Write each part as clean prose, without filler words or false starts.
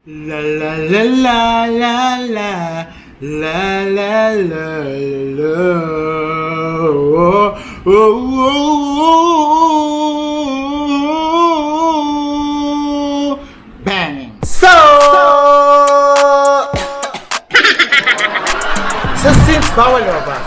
La la la la la la la la la la. Oh, oh, oh, bang. So since bawal ba?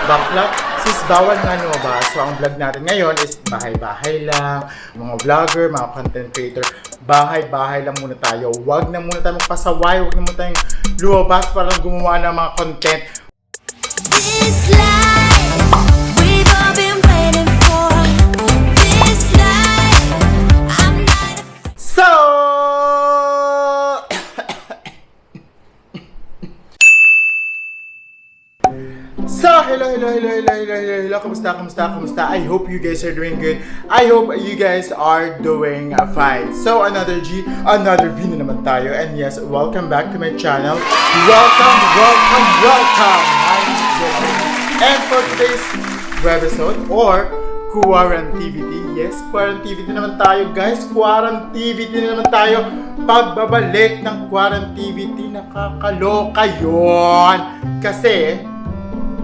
Baklat, since bawal nga lumabas, so ang vlog natin ngayon is bahay-bahay lang, mga vlogger, mga content creator, bahay-bahay lang muna tayo. Huwag na muna tayo magpasaway, huwag na muna tayong lumabas para gumawa ng mga content. This life we've all been waiting for. This life I'm not So hello, kamusta? I hope you guys are doing good. I hope you guys are doing fine. So, another video na naman tayo. And yes, welcome back to my channel. Welcome. I'm Geri. And for today's webisode, or Quarantivity. Yes, Quarantivity naman tayo, guys. Quarantivity na naman tayo. Pagbabalik ng Quarantivity, nakakaloka yun. Kasi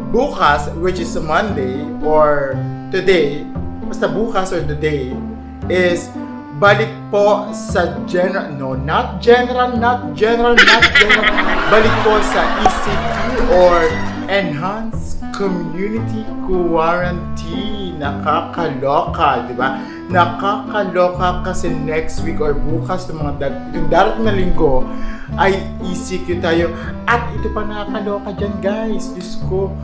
bukas, which is Monday, or today, basta bukas or today, is balik po sa not general, balik po sa ECQ or Enhanced Community Quarantine. Nakakaloka, di ba? Nakakaloka kasi next week or bukas yung darating na linggo ay ECQ tayo. At ito pa nakakaloka dyan, guys. Diyos ko,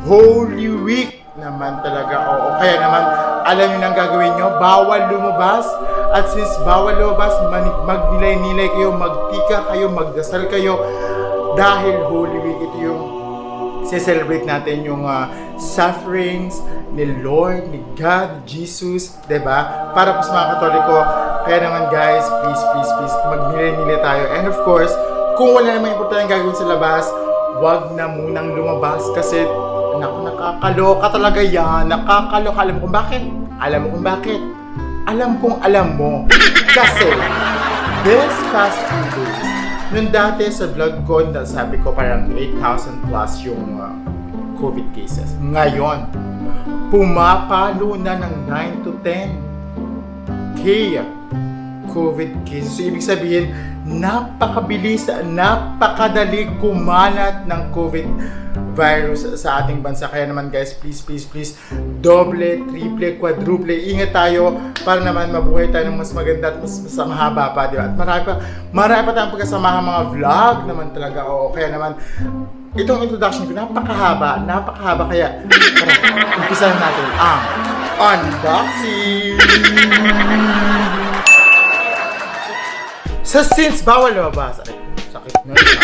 Holy Week naman talaga. Oo, kaya naman, alam nyo nang gagawin nyo, bawal lumabas. At since bawal lumabas, magnilay-nilay kayo, magtika kayo, magdasal kayo. Dahil Holy Week, ito yung celebrate natin yung sufferings ni Lord, ni God, Jesus, diba? Para po sa mga Katoliko. Kaya naman, guys, please, magnilay-nilay tayo. And of course, kung wala naman importante gagawin sa labas, wag na munang lumabas kasi nakakaloka talaga yan. Nakakaloka. Alam mo kung bakit? Alam mo. Kasi, this past few days, nung dati sa vlog ko, sabi ko parang 8,000 plus yung COVID cases. Ngayon, pumapalo na ng 9 to 10K COVID cases. So, ibig sabihin, napakabilis, napakadali kumalat ng COVID virus sa ating bansa. Kaya naman, guys, please, doble, triple, quadruple, ingat tayo para naman mabuhay tayo ng mas maganda at mas mahaba pa, di ba? At marami pa tayong pagkasamahan mga vlog naman talaga. Oo, kaya naman, itong introduction ko, napakahaba, kaya tara, umpisahan natin ang unboxing! So, since bawal lumabas, sakit na yun,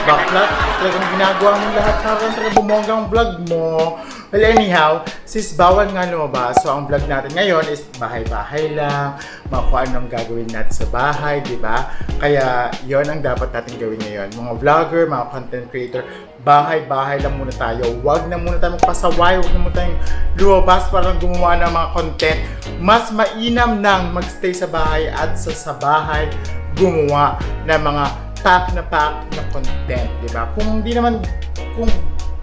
baklat, talagang ginagawa mo lahat para talagang bumongga ang vlog mo. Well, anyhow, since bawal nga lumabas, so ang vlog natin ngayon is bahay-bahay lang, kung anong gagawin natin sa bahay, di ba? Kaya yon ang dapat natin gawin ngayon. Mga vlogger, mga content creator, bahay-bahay lang muna tayo. Huwag na muna tayo magpasaway, huwag na muna tayong lumabas para gumawa ng mga content. Mas mainam nang magstay sa bahay at sa bahay gumawa ng mga pack na content, di ba? Kung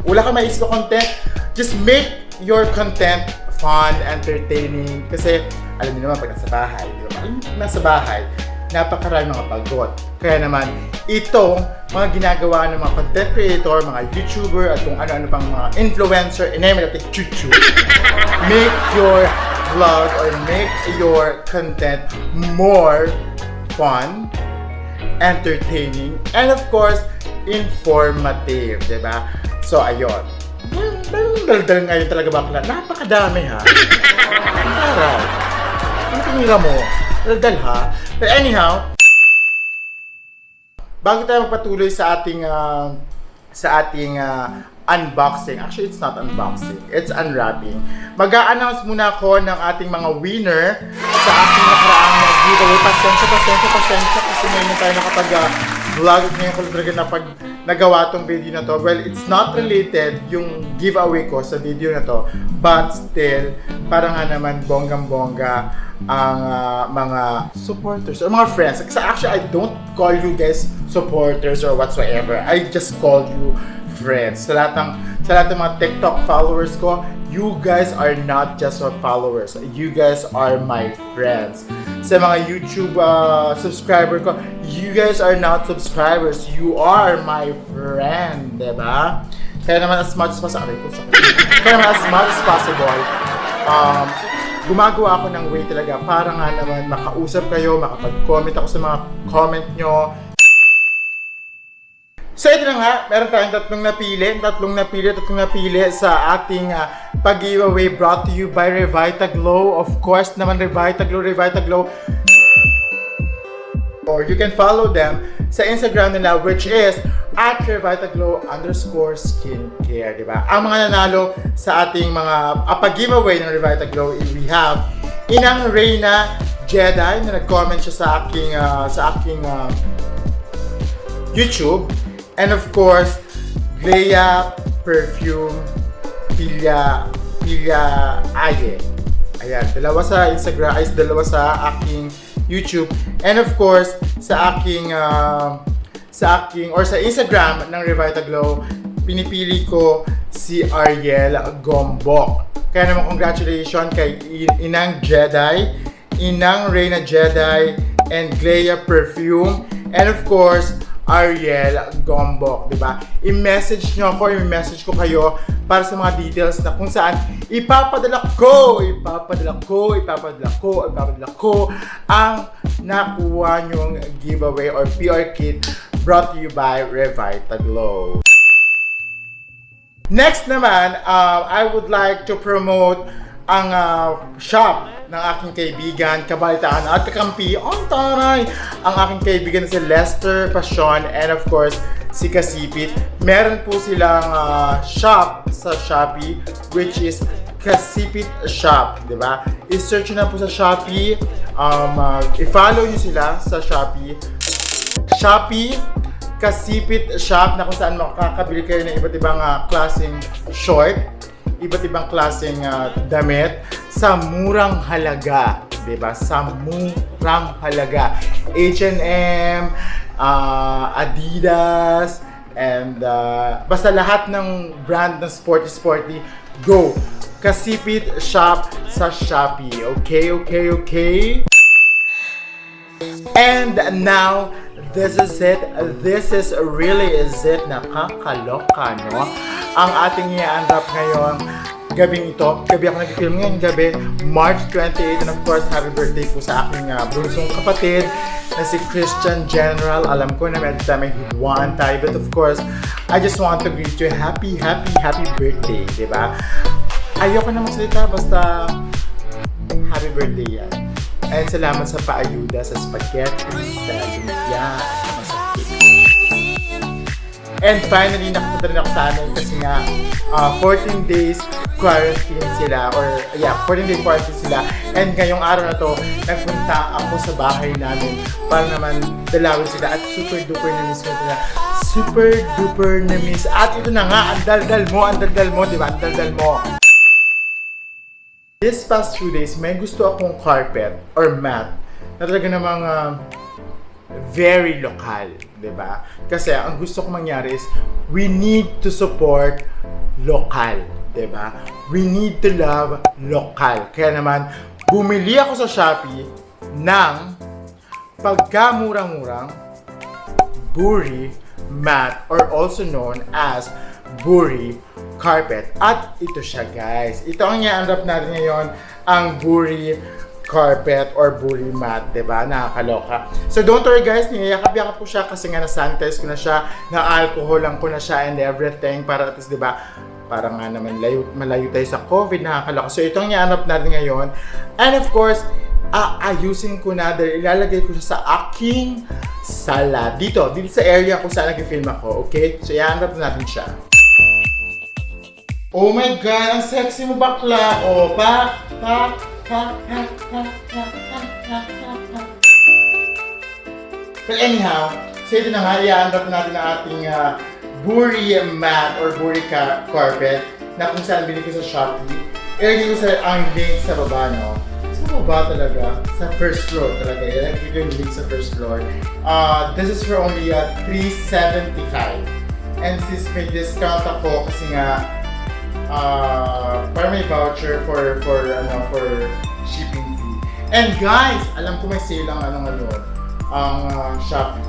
wala ka maisip na content, just make your content fun, entertaining. Kasi, alam niyo naman, pag nasa bahay, di ba? Nasa bahay, napakarami mga pagod. Kaya naman, itong mga ginagawa ng mga content creator, mga YouTuber, at kung ano-ano pang mga influencer, name it, chuchu. Make your vlog or make your content more fun, entertaining, and of course, informative, diba? So, ayun. Daldal ngayon talaga bakla. Napakadami, ha? Aral. Ang tinira mo. Daldal, ha? But anyhow, bago tayo magpatuloy sa ating unboxing. Actually, it's not unboxing. It's unwrapping. Mag-a-announce muna ako ng ating mga winner sa ating nakaraang giveaway. Pasensya kasi ngayon tayo nakapag-vlog. Ngayon ko talaga nagawa tong video na to. Well, it's not related yung giveaway ko sa video na to. But still, parang nga naman bonggang-bongga mga supporters or mga friends. Kasi actually, I don't call you guys supporters or whatsoever. I just call you friends. Sa lahat ng mga TikTok followers ko, you guys are not just my followers. You guys are my friends. Sa mga YouTube subscriber ko, you guys are not subscribers. You are my friend, diba? Kaya naman as much as possible, gumagawa ako ng way talaga para nga naman makausap kayo, makapag-comment ako sa mga comment nyo. So ito na nga, meron tayong tatlong napili sa ating pag-giveaway brought to you by Revita Glow. Of course naman Revita Glow. Or you can follow them sa Instagram nila, which is @RevitaGlow_skincare, diba? Ang mga nanalo sa ating mga pag-giveaway ng Revita Glow, we have Inang Reyna Jedi na nag-comment siya sa aking YouTube. And of course, Glea Perfume Pilya Aye. Ayan, dalawa sa Instagram, dalawa sa aking YouTube. And of course, sa Instagram ng Revita Glow, pinipili ko si Ariel Gombok. Kaya naman congratulations kay Inang Jedi, Inang Reyna Jedi, and Glea Perfume. And of course, Ariel Gombok, diba? I-message ko kayo para sa mga details na kung saan ipapadala ko ang nakuha nyong giveaway or PR kit brought to you by Revita Glow. Next naman, I would like to promote ang shop ng aking kaibigan, kabalitaan at kakampi, ang taray! Ang aking kaibigan si Lester Passion and of course, si Kasipit. Meron po silang shop sa Shopee, which is Kasipit Shop, di ba? I-search nyo na po sa Shopee, i-follow nyo sila sa Shopee. Shopee, Kasipit Shop, na kung saan makakabili kayo ng iba't ibang klaseng short, iba't ibang klaseng damit sa murang halaga, 'di ba? Sa murang halaga. H&M, Adidas, and basta lahat ng brand ng sporty, go! Kasipit Shop sa Shopee. Okay? And now, this is it. This is really it. Nakakaloka, no? Ang ating i-unwrap ngayon gabing ito. Gabi ako nag-film ngayong gabi, March 28. And of course, happy birthday po sa aking bunsong kapatid na si GVeri General. Alam ko na medyo tayo may hidwaan tayo. But of course, I just want to greet you happy birthday, di ba? Ayoko na magsalita, basta happy birthday yan. And salamat sa paayuda sa spaghetti, sa lumpia, sa cake. And finally, nakapunta rin ako sa amin kasi nga 14 days quarantine sila 14 days quarantine sila. And ngayong araw na to, nagpunta ako sa bahay namin para naman dalawin sila at super duper na miss ko sila. Super duper na miss. At ito na nga, ang daldal mo, di ba? Ang daldal mo. This past few days, may gusto akong carpet or mat na talaga namang very lokal, di ba? Kasi ang gusto kong mangyari is we need to support lokal, di ba? We need to love lokal. Kaya naman, bumili ako sa Shopee ng pagkamurang-murang Buri mat or also known as Buri carpet. At ito siya, guys. Ito ang i-unwrap natin ngayon, ang Buri carpet or Buri mat, diba? Nakakaloka. So don't worry, guys, niyayakap-yakap ko siya kasi nga na-sanitize ko na siya, na-alcoholan ko na siya and everything para at least, diba, para nga naman malayo tayo sa COVID, nakakaloka. So ito ang i-unwrap natin ngayon. And of course, ayusin ko na dahil ilalagay ko siya sa aking sala. Dito sa area kung saan nag-film ako, okay? So i-unwrap natin siya. Oh my God, ang sexy mo, bakla! Oh, But anyhow, so ito na nga, i-unwrap natin ang ating Buri mat or Buri carpet na kung saan binili ko sa Shopee. I-lagay ko ang link sa baba, no? So, po ba talaga? Sa first floor talaga. Yan, give yung link sa first floor. This is for only $375. And since may discount ako kasi nga para may voucher for shipping fee. And guys, alam ko may sale ang Shopee.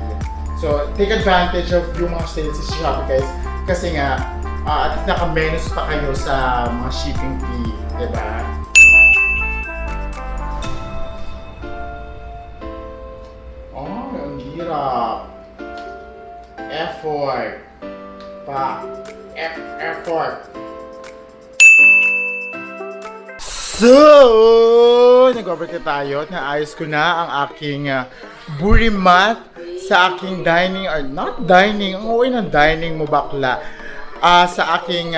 So take advantage of yung mga sales sa Shopee guys kasi nga at least naka-menus pa kayo sa mga shipping fee, diba? Oh, ang hirap. Effort. Effort. So, nag-overcut tayo. Naayos ko na ang aking Buri mat sa aking dining, or not dining, ang uwi ng dining mo bakla. Sa aking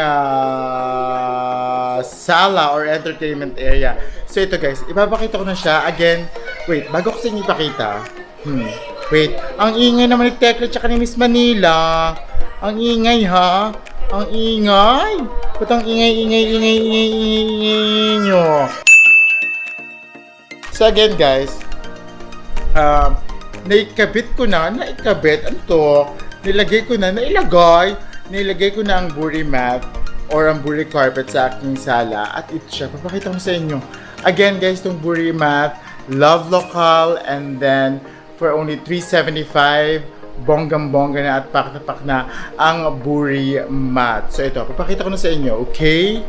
sala or entertainment area. So ito guys, ipapakita ko na siya. Again, wait, bago ko sa inyo ipakita. Wait, ang ingay naman ni Tekla tsaka ni Miss Manila. Ang ingay ha? Ang ingay? Ba't ang ingay nyo? So again guys, naikabit ko na, ano to? Nilagay ko na ang Buri mat or ang Buri carpet sa aking sala. At ito siya, papakita ko sa inyo. Again guys, itong Buri mat, love local, and then for only $375, bonggang-bongga na at pak na pak na ang Buri mat. So ito, papakita ko na sa inyo, okay?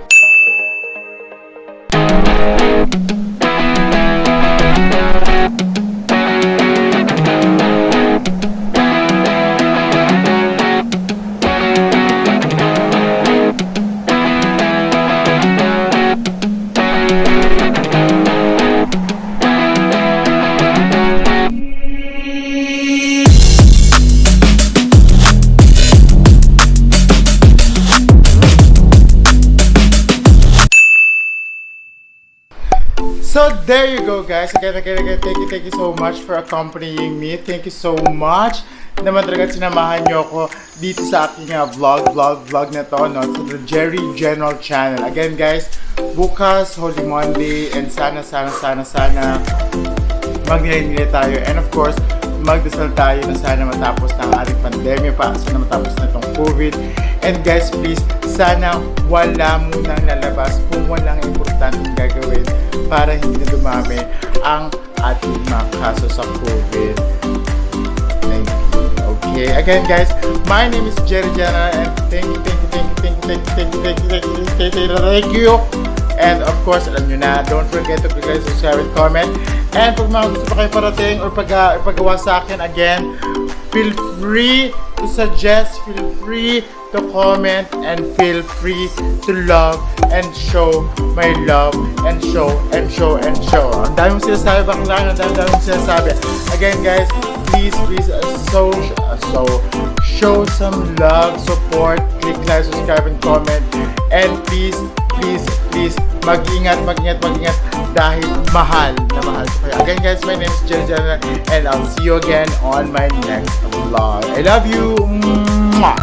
So there you go guys. Again, thank you so much for accompanying me. Thank you so much naman talaga sinamahan nyo ako dito sa aking vlog na to, no? So the GVaway General channel. Again guys, bukas, Holy Monday, and sana mag-nila tayo. And of course, magdasal tayo na sana matapos na ang ating pandemya pa, sana matapos na itong COVID. And guys, please, sana wala munang lalabas kung walang importanteng gagawin para hindi na dumami ang ating mga kaso sa COVID-19. Okay, again guys, my name is GVeri General, and thank you. And of course, alam nyo na, don't forget to click, subscribe, and comment. And pag mga gusto pa kayo parating or paggawa sa akin, again, feel free to suggest, feel free to comment, and feel free to love and show my love and show. Ang dami mong sinasabi, baklang, ang dami mong sinasabi. Again guys, please show some love, support, click like, subscribe, and comment. And please, mag-ingat dahil mahal na mahal ko kayo. Again guys, my name is GVeri General, and I'll see you again on my next vlog. I love you! Mwah!